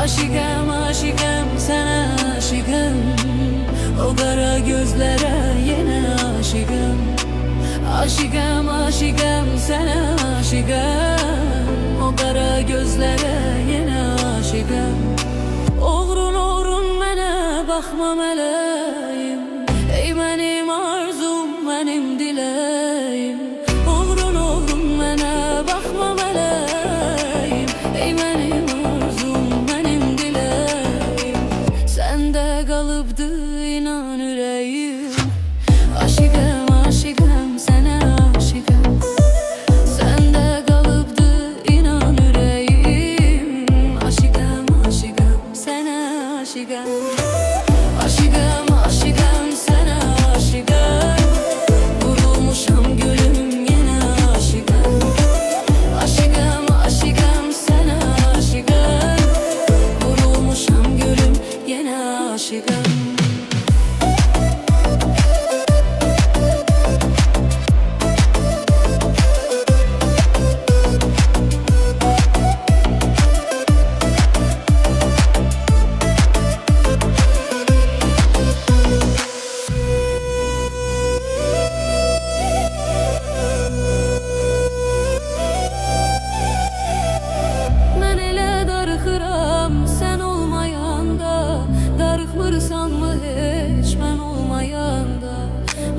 Aşıkım aşıkım sana aşıkım, o kara gözlere yine aşıkım. Aşıkım aşıkım sana aşıkım, o kara gözlere yine aşıkım. Oğrun oğrun mene bakma meleğim, ey benim arzum benim dileğim. Oğrun oğrun mene bakma meleğim, ey benim arzum benim dileğim. Sende kalıptı inan yüreğim. Aşıkım aşıkım sana aşıkım, sende kalıptı inan yüreğim. Aşıkım aşıkım sana aşıkım. Aşıkım aşıkım sana aşıkım, vurulmuşam gülüm yine aşıkım. Aşıkım aşıkım sana aşıkım, vurulmuşam gülüm yine aşıkım. Sen olmayanda, darıxmırsan mı hiç ben olmayanda?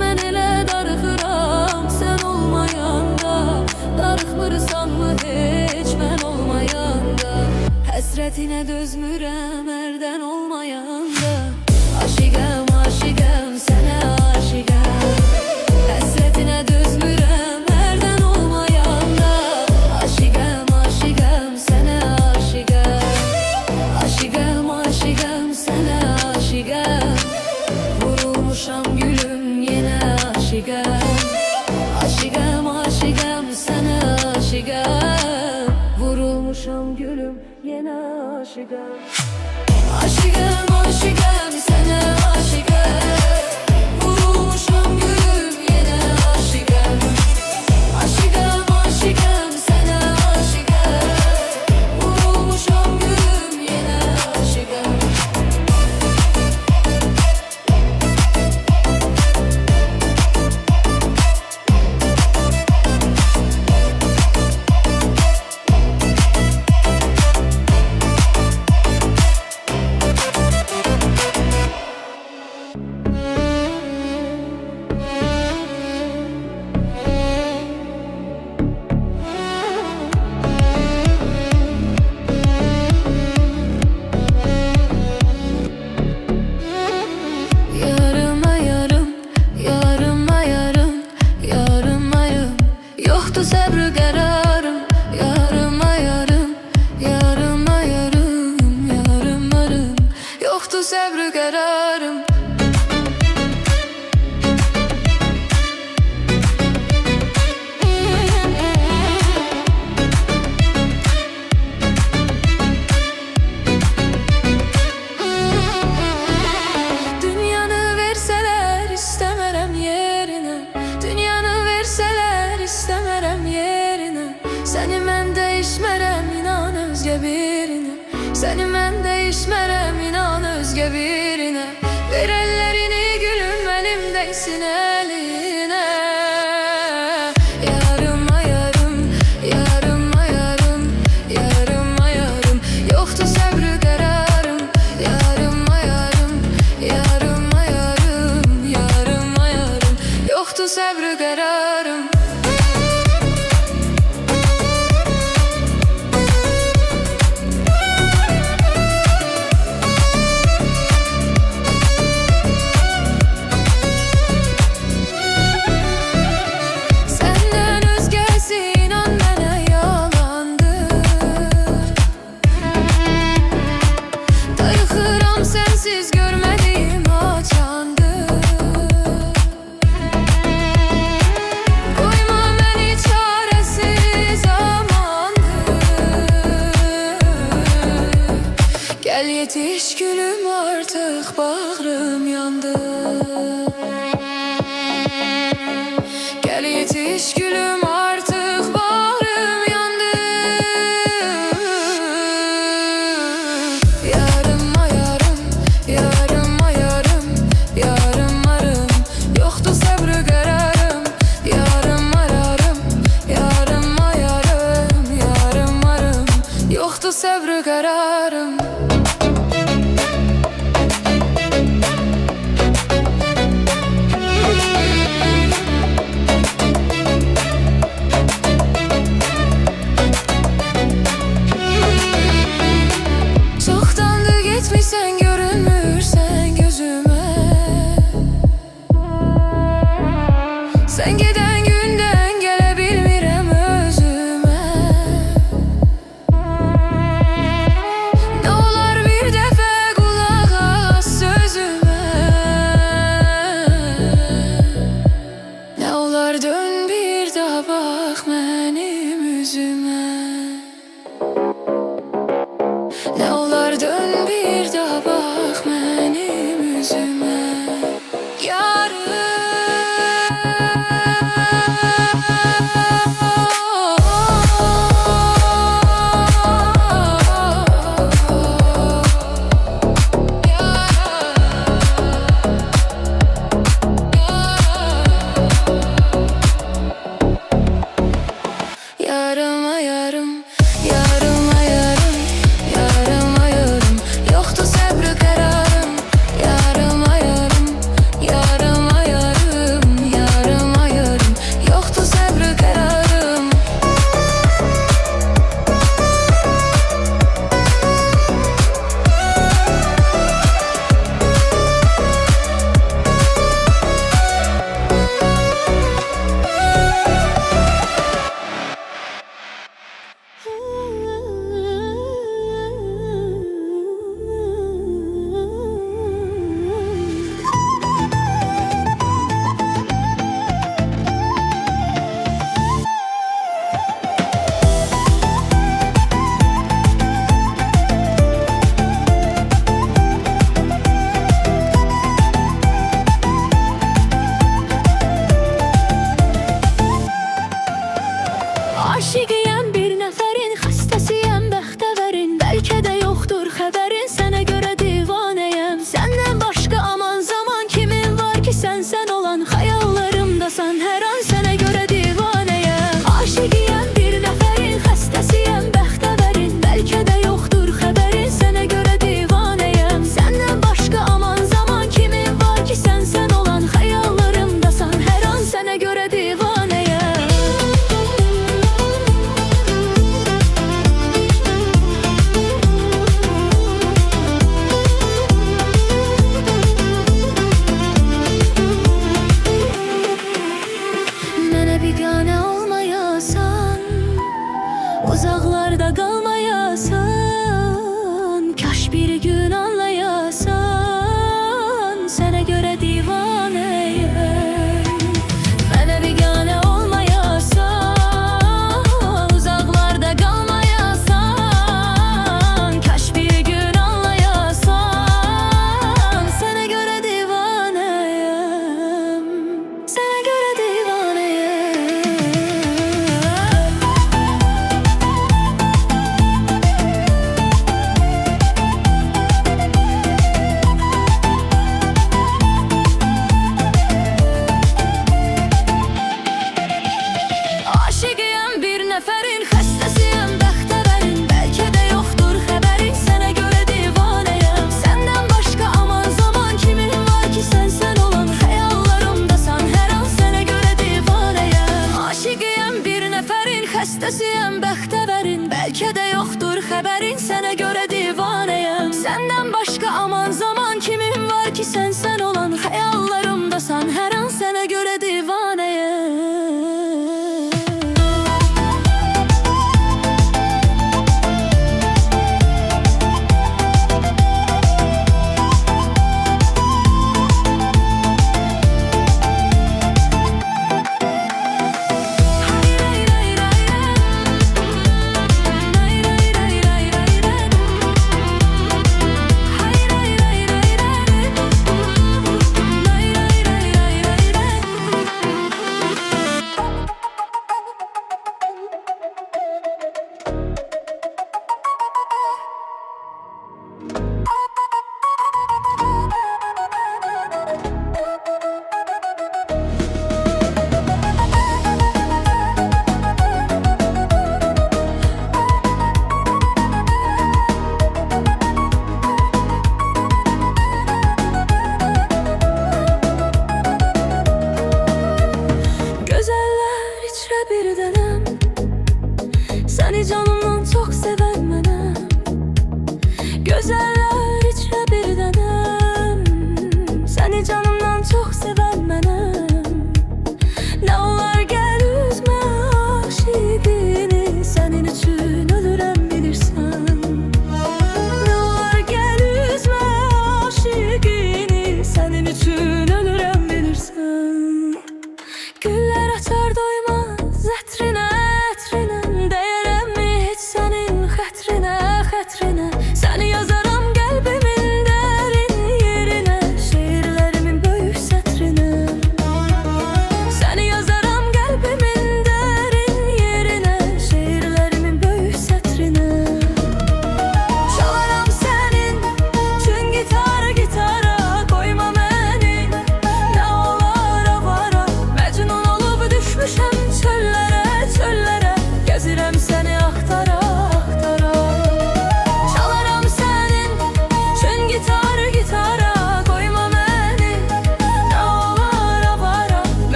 Ben elə darıxıram sen olmayanda, darıxmırsan mı hiç ben olmayanda? Həsrətinə dözmürəm ərdən olmayanda. Aşıqəm aşıqəm sənə aşıqəm, həsrətinə dözmürəm ərdən olmayanda. Aşıqəm aşıqəm sənə aşıqəm. Aşıkım aşıkım sana aşıkım, vurulmuşam gülüm yine aşıkım. Aşıkım aşıkım sana aşıkım, vurulmuşam gülüm yine aşıkım. Aşıkım aşıkım sana aşıkım, vurulmuşam gülüm yine aşıkım. Aşıkım aşıkım sana aşıkım, vurulmuşam gülüm yine aşıkım. Yoktu səbr qərarım, yarıma yarım, yarıma yarım, yarım yarım. Yoktu səbr qərarım. Dünyanı verseler istemərəm yerinə, dünyanı verseler istemərəm yerinə. Səni mən dəyişmərəm inan özgə birinə, səni mən dəyişmərəm inan özgə birinə. Ver əllərini gülüm əlim dəysin əlinə. Yarıma yarım, yarıma yarım, yarıma yarım. Yoktu səbr qərarım, yarıma yarım, yarıma yarım, yarıma yarım. Yoktu səbr qərarım. Sensiz görmediğim açandı. Koyma beni çaresiz amandı. Gel yetiş gülüm artık bağrım yandı. Gel yetiş gülüm artık bağrım yandı. Yoktu sabrı kararım. Çoktandır gitmişsen, görünmürsen gözüme. Sen giden günden gelebilmirəm özüme. Ne olar bir dəfə qulaq as sözüme. Ne olar dön bir daha bax mənim üzüme. Ne olar dön bir daha bax mənim üzüme. Yarım ayarım, yarım ayarım, yarım ayarım. Yoktu sabrı kararım. Yarım ayarım, yarım ayarım, yarım ayarım. Yoktu sabrı kararım. Aşiqiyəm bir nəfərin, xəstəsiyəm bəxtəvərin. Bəlkə də yoxdur xəbərin, sənə görə divanəyəm. Səndən başqa aman zaman kimin var ki, sən olan xəyallarımdasan. Hər an sənə görə divanəyəm. Aşiqiyəm bir nəfərin, xəstəsiyəm bəxtəvərin. Bəlkə də yoxdur xəbərin, sənə görə divanəyəm. Səndən başqa aman zaman kimin var ki, sən olan xəyallarımdasan. Hər an sənə görə divanəyəm. Biganə olmayasan, uzaqlarda qalmayasan. Kaş bir gün anlayasan, sənə görə divanəyəm. Mənə biganə olmayasan, uzaqlarda qalmayasan. Kaş bir gün anlayasan, sənə görə divanəyəm. Sənə görə divanəyəm. Aşiqiyəm bir nəfərin, xəstəsiyəm bəxtəvərin. Bəlkə də yoxdur xəbərin, sənə görə divanəyəm. Səndən başqa aman zaman kimin var ki, sən olan xəyallarımdasan. Hər an sənə görə divanəyəm. Aşiqiyəm bir nəfərin, xəstəsiyəm bəxtəvərin. Bəlkə də yoxdur xəbərin, sənə görə divanəyəm. Səndən başqa aman zaman kimin var ki, sən olan xəyallarımdasan. Hər an sənə görə divanəyəm.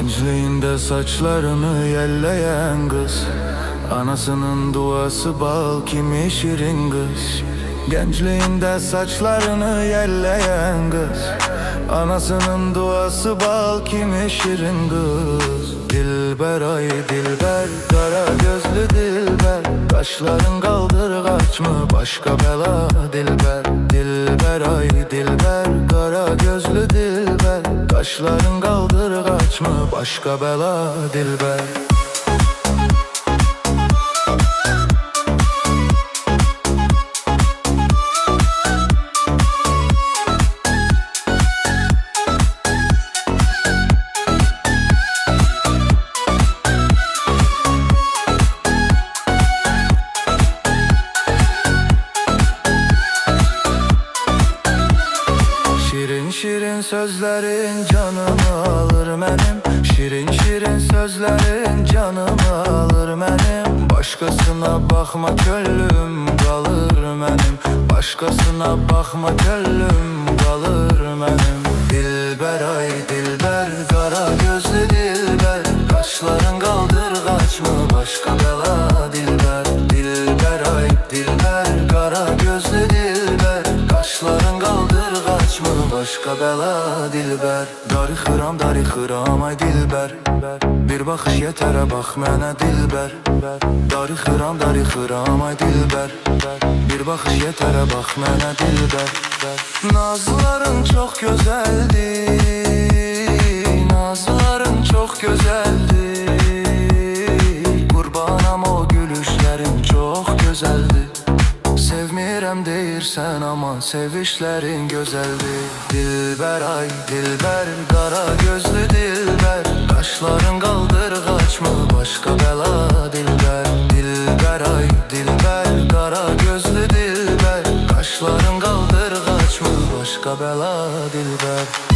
Gençliğinde saçlarını yelleyen kız, anasının duası bal kimi şirin kız. Gençliğinde saçlarını yelleyen kız, anasının duası bal kimi şirin kız. Dilber ay dilber, kara gözlü dilber, kaşların kaldırgaç mı başka bela dilber. Dilber ay dilber, kara gözlü dilber, kaşların kaldırgaç mı başka bela dilber. Şirin şirin sözlerin canımı alır benim, şirin şirin sözlerin canımı alır benim. Başkasına bakma könlüm kalır benim, başkasına bakma könlüm kalır benim. Dilber ay dilber, kara gözlü dilber, kaşların kaldırgaç mı başka bela dilber. Dilber ay dilber, kara gözlü dilber, kaşların kaldırgaç mı başka bela dilber. Darı xıram ay dilber, bir bakış yeterə bax mənə dilber. Darı xıram ay dilber, bir bakış yeterə bax mənə dilber. Nazların çok güzeldi, nazların çok güzeldi. Qurbanam o gülüşlerin çok güzeldi. Sevmirəm deyirsən ama sevişlerin güzeldi. Dilber ay dilber, kara gözlü dilber, kaşların kaldırgaç mı başka bela dilber. Dilber ay dilber, kara gözlü dilber, kaşların kaldırgaç mı başka bela dilber.